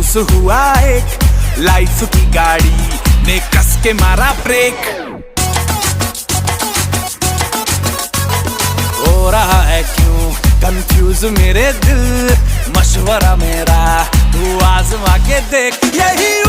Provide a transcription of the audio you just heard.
महसूस हुआ एक लाइफ की गाड़ी ने कस के मारा ब्रेक। हो रहा है क्यों कंफ्यूज मेरे दिल, मशवरा मेरा तू आजमा के देख। यही